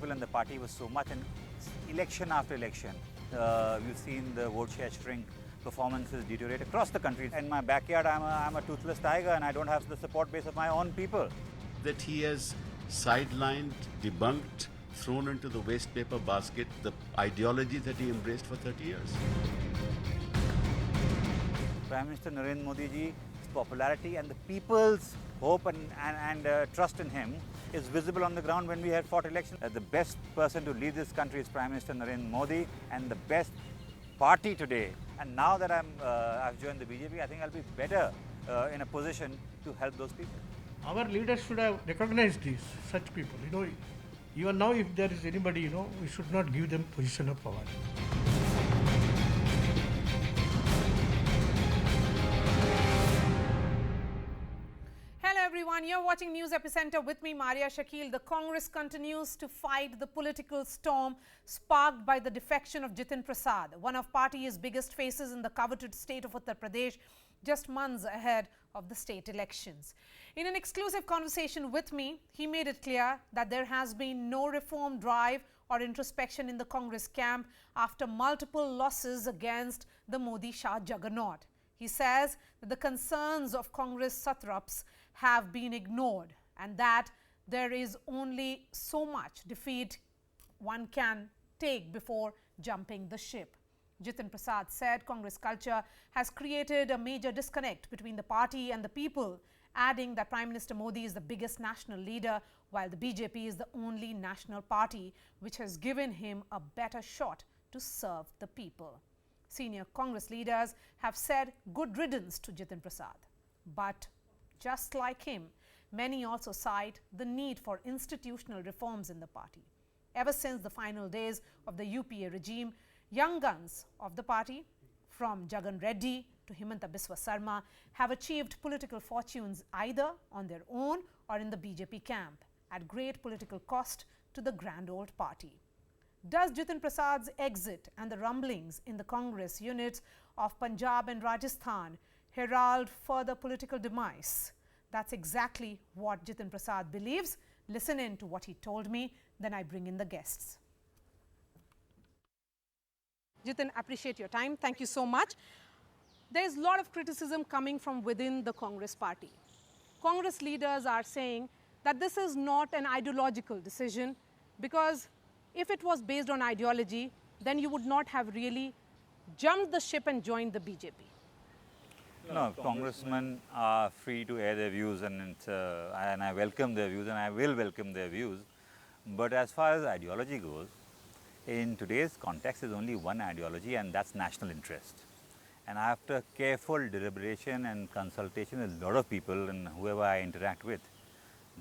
people and the party was so much, and election after election, we've seen the vote share shrink, performances deteriorate across the country. In my backyard, I'm a toothless tiger, and I don't have the support base of my own people. That he has sidelined, debunked, thrown into the waste paper basket the ideology that he embraced for 30 years. Prime Minister Narendra Modi ji's popularity and the people's hope and trust in him is visible on the ground when we had fought elections. The best person to lead this country is Prime Minister Narendra Modi, and the best party today. And now that I've joined the BJP, I think I'll be better in a position to help those people. Our leaders should have recognized such people. Even now, if there is anybody, we should not give them position of power. Hello everyone, you're watching News Epicenter with me, Maria Shakil. The Congress continues to fight the political storm sparked by the defection of Jitin Prasad, one of party's biggest faces in the coveted state of Uttar Pradesh, just months ahead of the state elections. In an exclusive conversation with me, he made it clear that there has been no reform drive or introspection in the Congress camp after multiple losses against the Modi-Shah juggernaut. He says that the concerns of Congress satraps have been ignored and that there is only so much defeat one can take before jumping the ship. Jitin Prasad said Congress culture has created a major disconnect between the party and the people, adding that Prime Minister Modi is the biggest national leader while the BJP is the only national party which has given him a better shot to serve the people. Senior Congress leaders have said good riddance to Jitin Prasad. But just like him, many also cite the need for institutional reforms in the party. Ever since the final days of the UPA regime, young guns of the party, from Jagan Reddy to Himanta Biswa Sarma, have achieved political fortunes either on their own or in the BJP camp at great political cost to the grand old party. Does Jitin Prasad's exit and the rumblings in the Congress units of Punjab and Rajasthan herald further political demise? That's exactly what Jitin Prasad believes. Listen in to what he told me, then I bring in the guests. Jitin, appreciate your time. Thank you so much. There's a lot of criticism coming from within the Congress party. Congress leaders are saying that this is not an ideological decision, because if it was based on ideology, then you would not have really jumped the ship and joined the BJP. No, congressmen are free to air their views, and I welcome their views, and I will welcome their views. But as far as ideology goes, in today's context, there's only one ideology, and that's national interest. And after careful deliberation and consultation with a lot of people and whoever I interact with,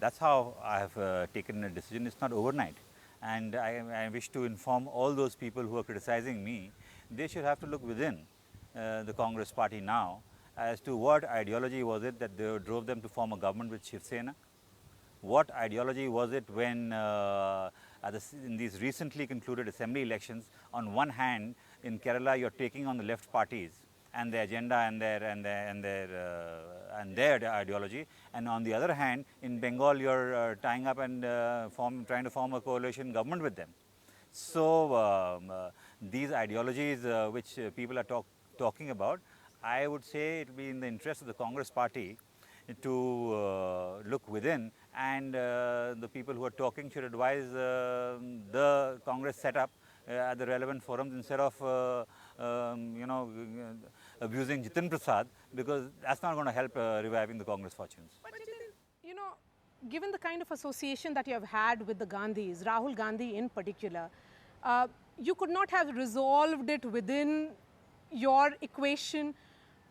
that's how I have taken a decision. It's not overnight. And I wish to inform all those people who are criticizing me, they should have to look within the Congress party now as to what ideology was it that drove them to form a government with Shiv Sena. What ideology was it when in these recently concluded assembly elections, on one hand in Kerala you're taking on the left parties and their agenda and their ideology, and on the other hand in Bengal you're tying up and trying to form a coalition government with them. So these ideologies which people are talking about, I would say it will be in the interest of the Congress party to look within, and the people who are talking should advise the Congress setup at the relevant forums instead of abusing Jitin Prasad, because that's not going to help reviving the Congress fortunes. But Jitin, given the kind of association that you have had with the Gandhis, Rahul Gandhi in particular, you could not have resolved it within your equation.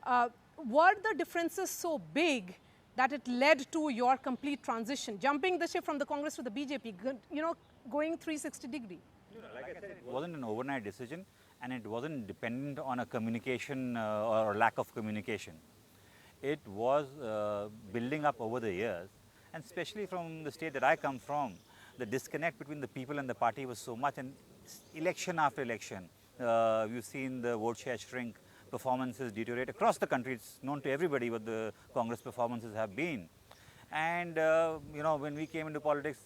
Were the differences so big that it led to your complete transition, jumping the ship from the Congress to the BJP, going 360 degree? Like I said, it wasn't an overnight decision, and it wasn't dependent on a communication or lack of communication. It was building up over the years, and especially from the state that I come from, the disconnect between the people and the party was so much, and election after election, we've seen the vote share shrink, performances deteriorate across the country. It's known to everybody what the Congress performances have been. And when we came into politics,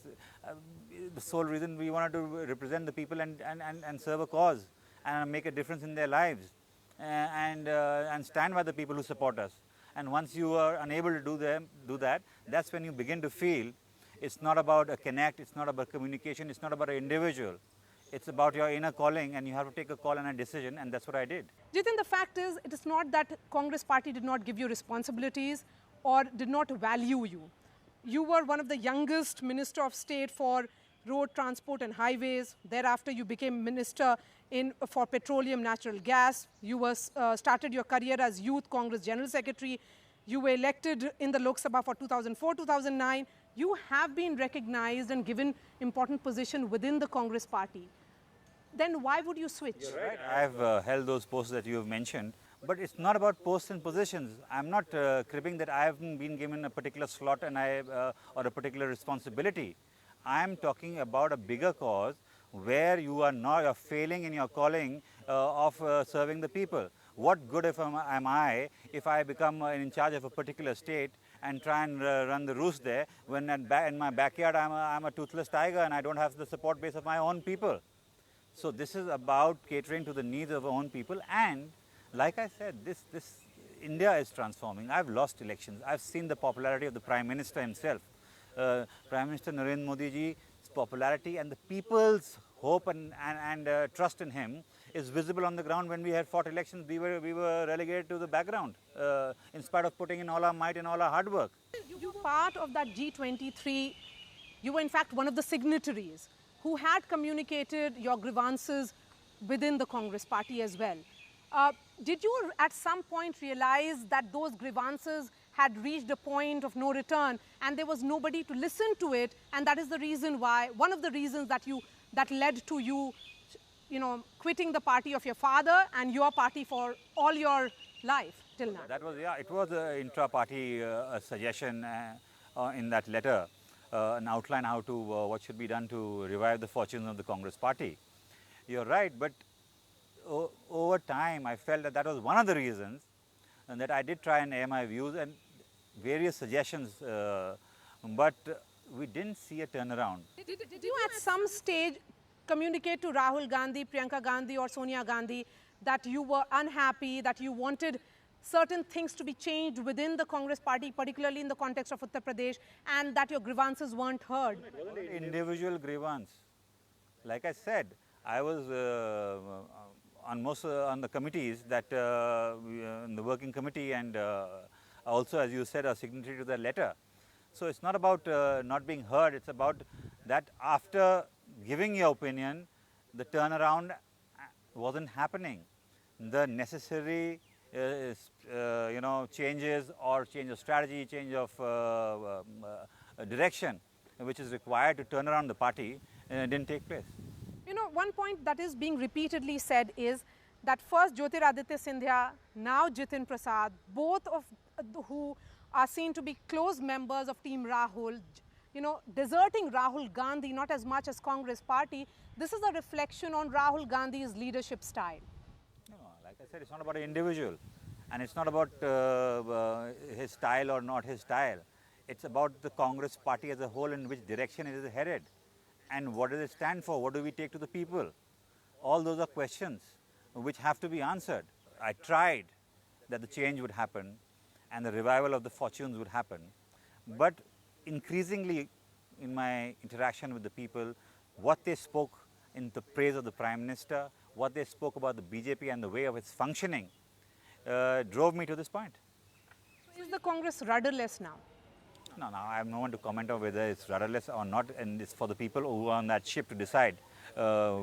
the sole reason we wanted to represent the people and serve a cause and make a difference in their lives, and stand by the people who support us. And once you are unable to do that, that's when you begin to feel it's not about a connect, it's not about communication, it's not about an individual. It's about your inner calling, and you have to take a call and a decision, and that's what I did. Jitin, the fact is, it is not that Congress party did not give you responsibilities or did not value you. You were one of the youngest Minister of State for Road Transport and Highways. Thereafter, you became Minister for Petroleum, Natural Gas. You started your career as Youth Congress General Secretary. You were elected in the Lok Sabha for 2004-2009. You have been recognized and given important position within the Congress party. Then why would you switch? You're right. I've held those posts that you have mentioned, but it's not about posts and positions. I'm not cribbing that I haven't been given a particular slot and or a particular responsibility. I'm talking about a bigger cause where you're failing in your calling of serving the people. What good am I if I become in charge of a particular state and try and run the roost there when in my backyard I'm a toothless tiger and I don't have the support base of my own people? So this is about catering to the needs of our own people, and like I said, this India is transforming. I've lost elections. I've seen the popularity of the Prime Minister himself. Prime Minister Narendra Modi ji's popularity and the people's hope and trust in him is visible on the ground. When we had fought elections, we were relegated to the background in spite of putting in all our might and all our hard work. You were part of that G23. You were in fact one of the signatories who had communicated your grievances within the Congress party as well. Did you at some point realize that those grievances had reached a point of no return and there was nobody to listen to it, and that is the reason why, one of the reasons that led to you, quitting the party of your father and your party for all your life till now? That was, it was an intra-party suggestion in that letter, an outline how to, what should be done to revive the fortunes of the Congress party. You're right, but over time I felt that was one of the reasons, and that I did try and air my views and various suggestions, but we didn't see a turnaround. Did you at some stage communicate to Rahul Gandhi, Priyanka Gandhi or Sonia Gandhi that you were unhappy, that you wanted certain things to be changed within the Congress party, particularly in the context of Uttar Pradesh, and that your grievances weren't heard? It wasn't an individual grievance. Like I said, I was on the committees that in the working committee, and also, as you said, a signatory to the letter. So it's not about not being heard. It's about that after giving your opinion, the turnaround wasn't happening. The necessary changes or change of strategy, change of direction, which is required to turn around the party, didn't take place. One point that is being repeatedly said is that first Jyotiraditya Scindia, now Jitin Prasad, both of who are seen to be close members of Team Rahul, deserting Rahul Gandhi, not as much as Congress party. This is a reflection on Rahul Gandhi's leadership style. No, like I said, it's not about an individual, and it's not about his style or not his style. It's about the Congress party as a whole, in which direction it is headed. And what does it stand for? What do we take to the people? All those are questions which have to be answered. I tried that the change would happen and the revival of the fortunes would happen. But increasingly in my interaction with the people, what they spoke in the praise of the Prime Minister, what they spoke about the BJP and the way of its functioning drove me to this point. So is the Congress rudderless now? No, I have no one to comment on whether it's rudderless or not, and it's for the people who are on that ship to decide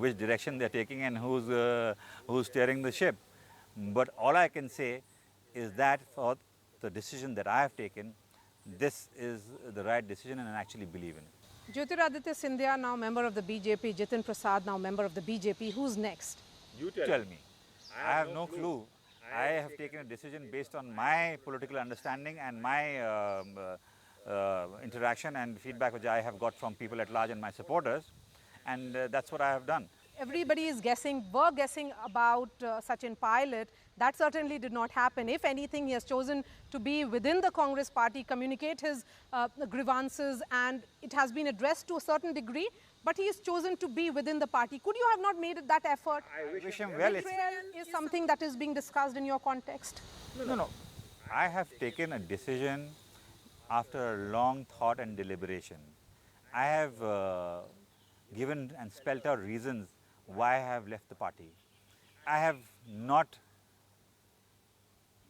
which direction they're taking and who's steering the ship. But all I can say is that for the decision that I have taken, this is the right decision, and I actually believe in it. Jyotiraditya Scindia, now member of the BJP, Jitin Prasad, now member of the BJP. Who's next? You tell me. I have no clue. I have taken a decision based on my political understanding and my interaction and feedback which I have got from people at large and my supporters, and that's what I have done. everybody is were guessing about Sachin Pilot. That certainly did not happen. If anything, he has chosen to be within the Congress party, communicate his grievances, and it has been addressed to a certain degree, but he has chosen to be within the party. Could you have not made that effort? I wish him well. Betrayal is something that is being discussed in your context. No. I have taken a decision after a long thought and deliberation. I have given and spelt out reasons why I have left the party. I have not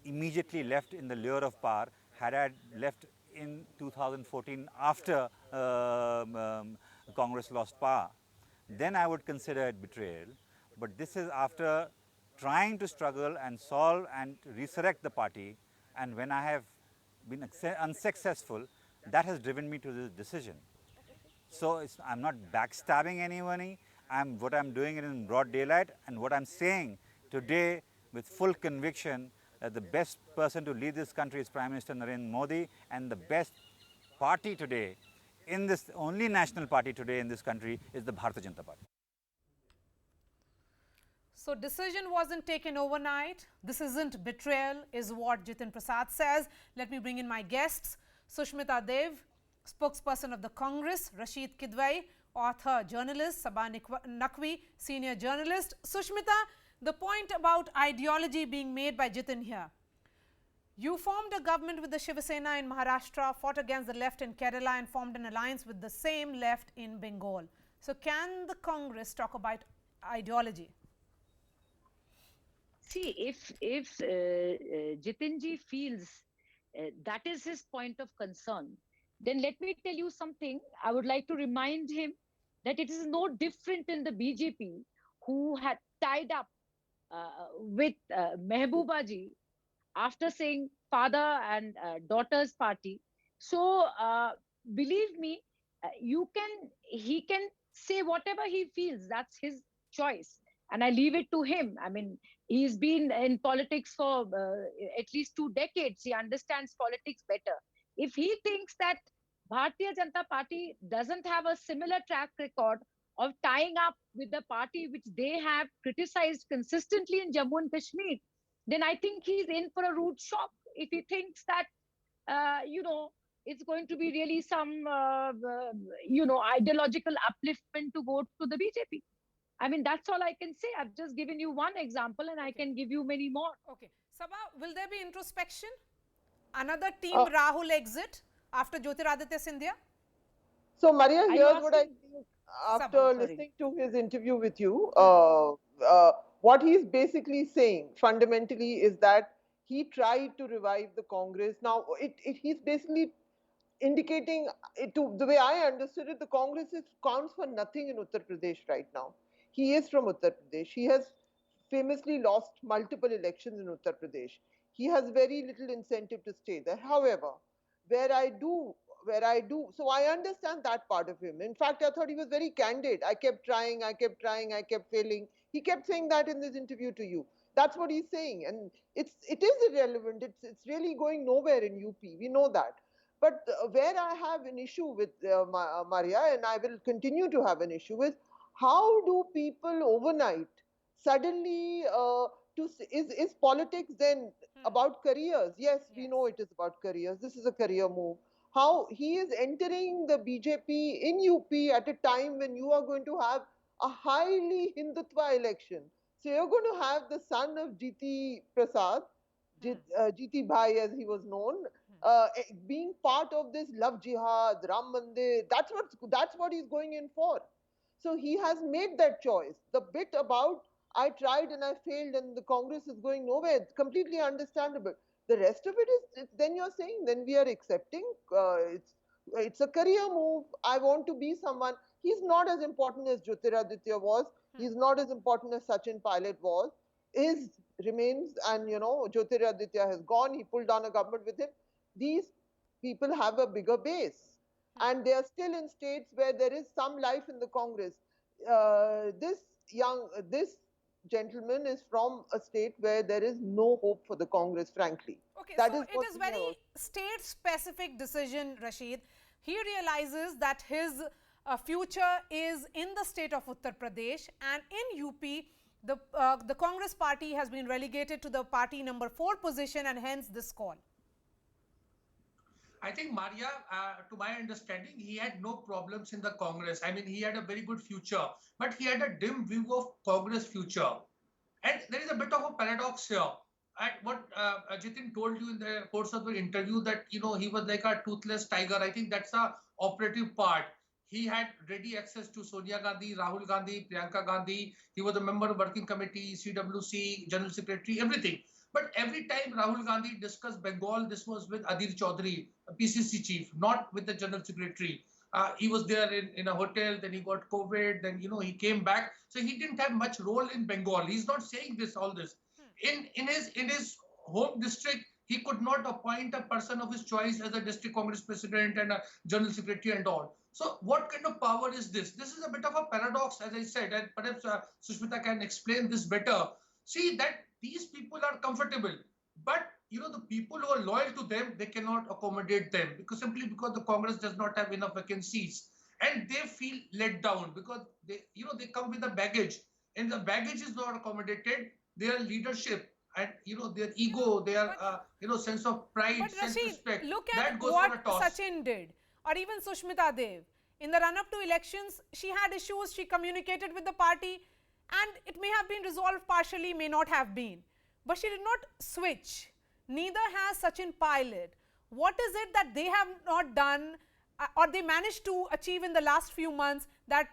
immediately left in the lure of power. Had I left in 2014 after Congress lost power, then I would consider it betrayal. But this is after trying to struggle and solve and resurrect the party, and when I have been unsuccessful, that has driven me to this decision. So I'm not backstabbing anyone. What I'm doing it in broad daylight, and what I'm saying today with full conviction that the best person to lead this country is Prime Minister Narendra Modi, and the best party today, in this only national party today in this country, is the Bharatiya Janata Party. So decision wasn't taken overnight. This isn't betrayal, is what Jitin Prasad says. Let me bring in my guests. Sushmita Dev, spokesperson of the Congress; Rashid Kidwai, author, journalist; Sabah Naqvi, senior journalist. Sushmita, the point about ideology being made by Jitin here. You formed a government with the Shiv Sena in Maharashtra, fought against the left in Kerala, and formed an alliance with the same left in Bengal. So can the Congress talk about ideology? See, if Jitinji feels that is his point of concern, then let me tell you something. I would like to remind him that it is no different in the BJP, who had tied up with Mehbooba ji after saying father and daughter's party. So believe me, he can say whatever he feels. That's his choice, and I leave it to him. I mean, he's been in politics for at least 2 decades. He understands politics better. If he thinks that Bharatiya Janata Party doesn't have a similar track record of tying up with the party which they have criticized consistently in Jammu and Kashmir, then I think he's in for a rude shock. If he thinks that, it's going to be really some, ideological upliftment to go to the BJP. I mean, that's all I can say. I've just given you one example, and I can give you many more. Okay. Sabah, will there be introspection? Another team Rahul exit after Jyotiraditya Scindia? So, Maria, here's what I think after listening to his interview with you. What he's basically saying fundamentally is that he tried to revive the Congress. Now, he's basically indicating, the way I understood it, the Congress counts for nothing in Uttar Pradesh right now. He is from Uttar Pradesh. He has famously lost multiple elections in Uttar Pradesh. He has very little incentive to stay there. However, where I do, so I understand that part of him. In fact, I thought he was very candid. I kept trying, I kept failing. He kept saying that in this interview to you. That's what he's saying. And it is irrelevant. It's really going nowhere in UP. We know that. But where I have an issue with Maria, and I will continue to have an issue with, how do people overnight suddenly is politics then about careers? Yes, we know it is about careers. This is a career move. How he is entering the BJP in UP at a time when you are going to have a highly Hindutva election. So you're going to have the son of GT Prasad, GT Bhai as he was known, being part of this love jihad, Ram Mandir. That's what he's going in for. So he has made that choice. The bit about I tried and I failed and the Congress is going nowhere, it's completely understandable. The rest of it is, then you're saying, then we are accepting. It's a career move. I want to be someone. He's not as important as Jyotiraditya was. He's not as important as Sachin Pilot was. Remains, and Jyotiraditya has gone. He pulled down a government with him. These people have a bigger base. And they are still in states where there is some life in the Congress. This gentleman is from a state where there is no hope for the Congress, frankly. Okay, so it is very state-specific decision, Rashid. He realizes that his future is in the state of Uttar Pradesh, and in UP, the Congress party has been relegated to the party number 4 position, and hence this call. I think Maria, to my understanding, he had no problems in the Congress. I mean, he had a very good future, but he had a dim view of Congress future. And there is a bit of a paradox here. And what Jitin told you in the course of the interview, that, you know, he was like a toothless tiger. I think that's a operative part. He had ready access to Sonia Gandhi, Rahul Gandhi, Priyanka Gandhi. He was a member of working committee, CWC, general secretary, everything. But every time Rahul Gandhi discussed Bengal, this was with Adil Chaudhary, PCC chief, not with the general secretary. He was there in a hotel, then he got COVID, then, you know, he came back. So he didn't have much role in Bengal. He's not saying all this. In his home district, he could not appoint a person of his choice as a district Congress president and a general secretary and all. So what kind of power is this? This is a bit of a paradox, as I said, and perhaps Sushmita can explain this better. See that these people are comfortable, but, you know, the people who are loyal to them, they cannot accommodate them simply because the Congress does not have enough vacancies, and they feel let down because they come with a baggage, and the baggage is not accommodated. Their leadership and, you know, their ego, their sense of pride, self-respect, look that at goes what for a toss. Sachin did, or even Sushmita Dev. In the run-up to elections, she had issues. She communicated with the party, and it may have been resolved partially, may not have been. But she did not switch. Neither has Sachin Pilot. What is it that they have not done or they managed to achieve in the last few months that,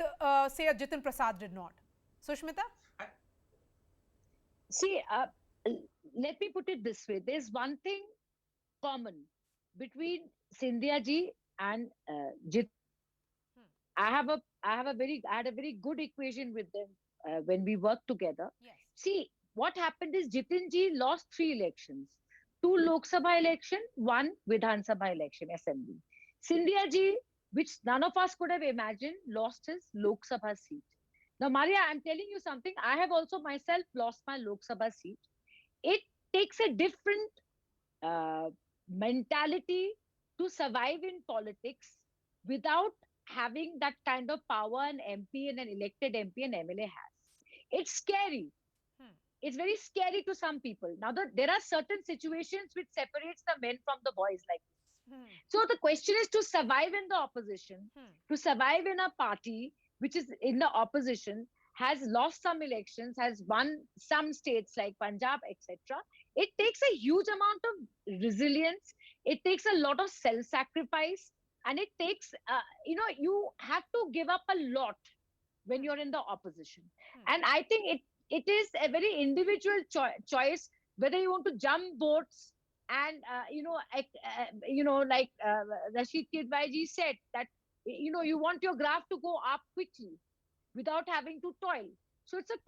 say, Jitin Prasad did not? Sushmita? See, let me put it this way. There's one thing common between Scindia ji and Jit. I had a very good equation with them when we worked together. Yes. See, what happened is Jitin ji lost 3 elections. 2 Lok Sabha election, 1 Vidhan Sabha election, assembly. Scindia ji, which none of us could have imagined, lost his Lok Sabha seat. Now, Maria, I'm telling you something. I have also myself lost my Lok Sabha seat. It takes a different mentality to survive in politics without having that kind of power an MP and an elected MP and MLA has. It's scary. It's very scary to some people. Now, there are certain situations which separates the men from the boys like this. So the question is to survive in the opposition, to survive in a party which is in the opposition, has lost some elections, has won some states like Punjab, etc. It takes a huge amount of resilience. It takes a lot of self-sacrifice. And it takes, you have to give up a lot when you're in the opposition. And I think it is a very individual choice, whether you want to jump boats and, like Rashid Kidwai said, that, you want your graph to go up quickly without having to toil. So it's a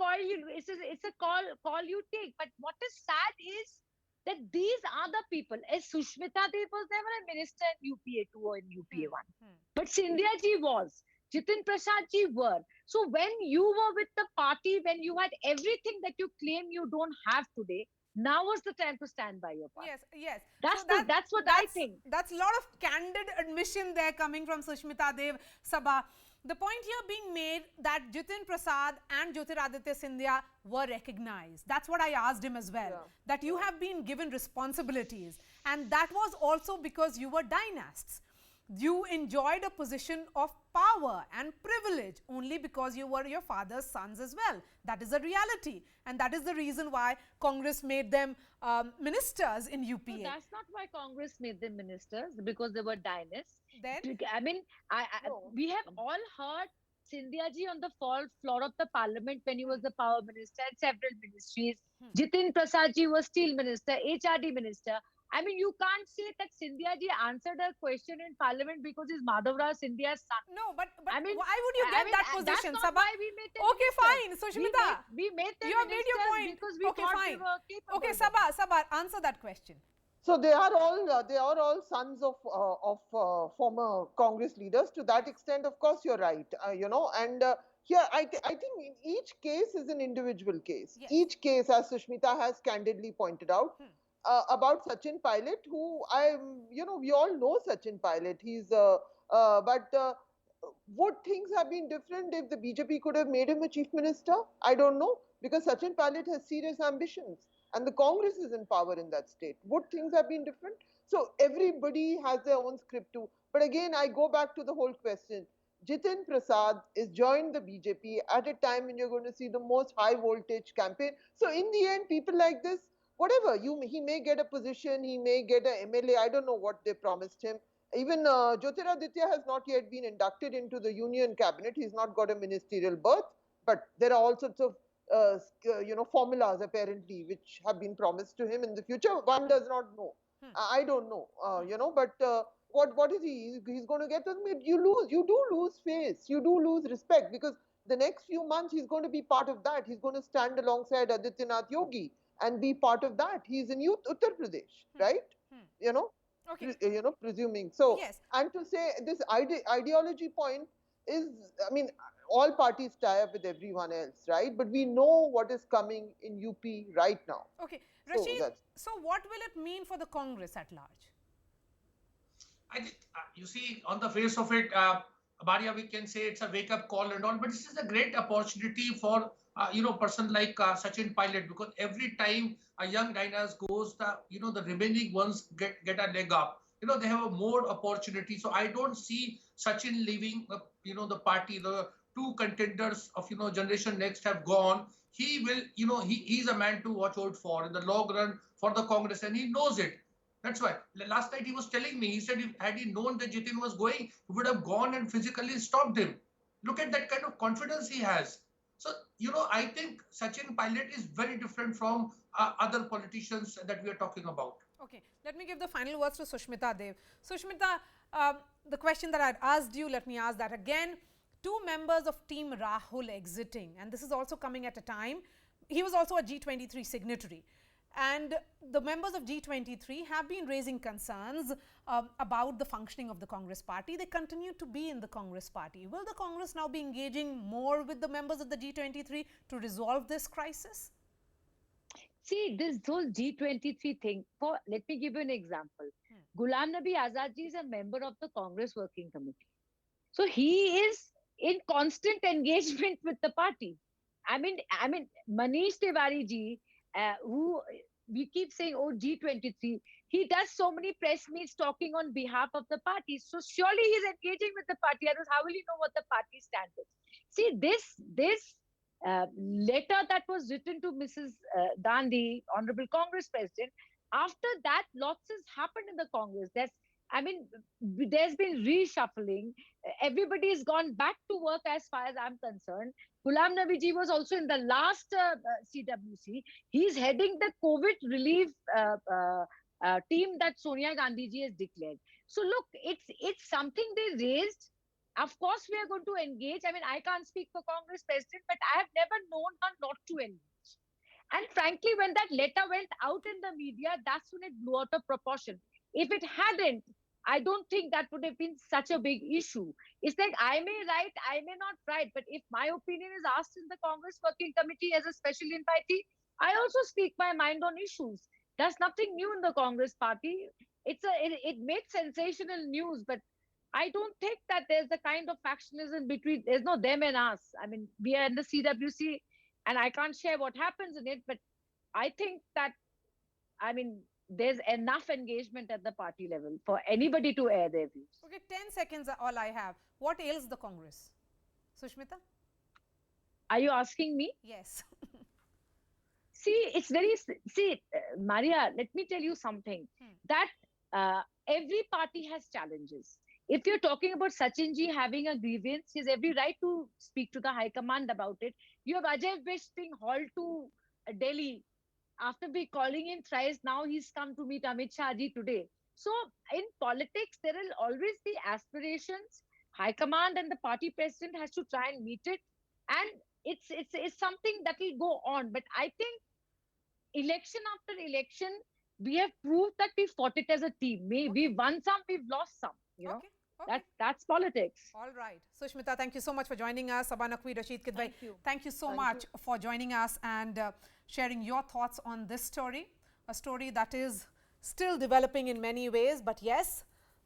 call call you take. But what is sad is that these are the people. As Sushmita Dev was never a minister in UPA 2 or in UPA 1. But Scindia ji was. Jitin Prasad ji were. So when you were with the party, when you had everything that you claim you don't have today, now was the time to stand by your party. Yes. That's what I think. That's a lot of candid admission there coming from Sushmita Dev Sabha. The point here being made that Jitin Prasad and Jyotiraditya Scindia were recognized. That's what I asked him as well. Yeah. That you have been given responsibilities. And that was also because you were dynasts. You enjoyed a position of power and privilege only because you were your father's sons as well. That is a reality. And that is the reason why Congress made them ministers in UPA. No, that's not why Congress made them ministers, because they were dynasts. Then? I mean, we have all heard Scindia ji on the floor of the parliament when he was the power minister and several ministries. Jitin Prasad ji was steel minister, HRD minister. I mean, you can't say that Scindia ji answered a question in parliament because he's Madhavrao Scindia's son. No, but I mean, why would you get that position, Sabha? Why we made them okay, fine. Sushmita, we made them you have made your point. Because we thought fine. we were capable. Okay, Sabha, answer that question. So they are all sons of former Congress leaders. To that extent, of course, you're right. And here I think in each case is an individual case. Yes. Each case, as Sushmita has candidly pointed out. About Sachin Pilot, who we all know Sachin Pilot. He's, but would things have been different if the BJP could have made him a chief minister? I don't know, because Sachin Pilot has serious ambitions and the Congress is in power in that state. Would things have been different? So everybody has their own script too. But again, I go back to the whole question. Jitin Prasad is joined the BJP at a time when you're going to see the most high voltage campaign. So in the end, people like this, whatever, he may get a position, he may get an MLA, I don't know what they promised him. Even Jyotiraditya has not yet been inducted into the union cabinet. He's not got a ministerial berth, but there are all sorts of formulas apparently which have been promised to him in the future. One does not know. I don't know, but what is he? He's going to get on it. You do lose face. You do lose respect, because the next few months he's going to be part of that. He's going to stand alongside Adityanath Yogi and be part of that. He's in Uttar Pradesh, right? Okay. Presuming. So, Yes. and to say this ideology point is, I mean, all parties tie up with everyone else, right? But we know what is coming in UP right now. Okay. So Rashid, so what will it mean for the Congress at large? I think, you see, on the face of it, Maria, we can say it's a wake-up call and all, but this is a great opportunity for, person like Sachin Pilot, because every time a young dynast goes, the remaining ones get a leg up. They have a more opportunity. So I don't see Sachin leaving, the party. The two contenders of, Generation Next have gone. He will, he's a man to watch out for in the long run for the Congress, and he knows it. That's why. Last night he was telling me, he said had he known that Jitin was going, he would have gone and physically stopped him. Look at that kind of confidence he has. So, I think Sachin Pilot is very different from other politicians that we are talking about. Okay, let me give the final words to Sushmita Dev. Sushmita, the question that I'd asked you, let me ask that again. Two members of Team Rahul exiting, and this is also coming at a time. He was also a G23 signatory. And the members of G23 have been raising concerns about the functioning of the Congress party. They continue to be in the Congress party. Will the Congress now be engaging more with the members of the G23 to resolve this crisis? See, this whole G23 thing, let me give you an example. Ghulam Nabi Azad ji is a member of the Congress Working Committee. So he is in constant engagement with the party. I mean, Manish Tiwari ji, who we keep saying, oh, G23, he does so many press meets talking on behalf of the party. So surely he's engaging with the party. Otherwise, how will he know what the party stand is? See, this letter that was written to Mrs. Gandhi, Honorable Congress President, after that, lots has happened in the Congress. There's been reshuffling. Everybody has gone back to work as far as I'm concerned. Ghulam Nabi ji was also in the last CWC. He's heading the COVID relief team that Sonia Gandhi ji has declared. So look, it's something they raised. Of course, we are going to engage. I can't speak for Congress President, but I have never known her not to engage. And frankly, when that letter went out in the media, that's when it blew out of proportion. If it hadn't, I don't think that would have been such a big issue. It's like I may write, I may not write, but if my opinion is asked in the Congress Working Committee as a special invitee, I also speak my mind on issues. There's nothing new in the Congress party. It made sensational news, but I don't think that there's a kind of factionalism between, there's no them and us. We are in the CWC, and I can't share what happens in it, but I think that, there's enough engagement at the party level for anybody to air their views. Okay, 10 seconds are all I have. What ails the Congress? Sushmita? Are you asking me? Yes. Maria, let me tell you something. That every party has challenges. If you're talking about Sachin ji having a grievance, he has every right to speak to the High Command about it. You have Ajay Vish being hauled to Delhi. After be calling him thrice, now he's come to meet Amit Shah ji today. So in politics, there will always be aspirations. High Command and the party president has to try and meet it. And it's something that will go on. But I think election after election, we have proved that we fought it as a team. We've won some, we've lost some. Okay. That's politics. All right. Sushmita, thank you so much for joining us. Sabah Naqvi, Rashid Kidwai, thank you so much for joining us and sharing your thoughts on this story. A story that is still developing in many ways, but yes,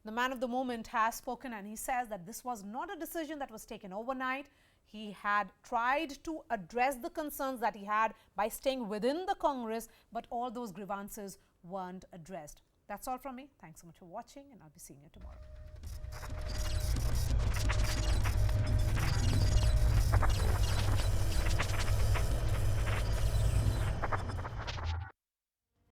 The man of the moment has spoken, and he says that this was not a decision that was taken overnight. He had tried to address the concerns that he had by staying within the Congress, but all those grievances weren't addressed. That's all from me. Thanks so much for watching, and I'll be seeing you tomorrow.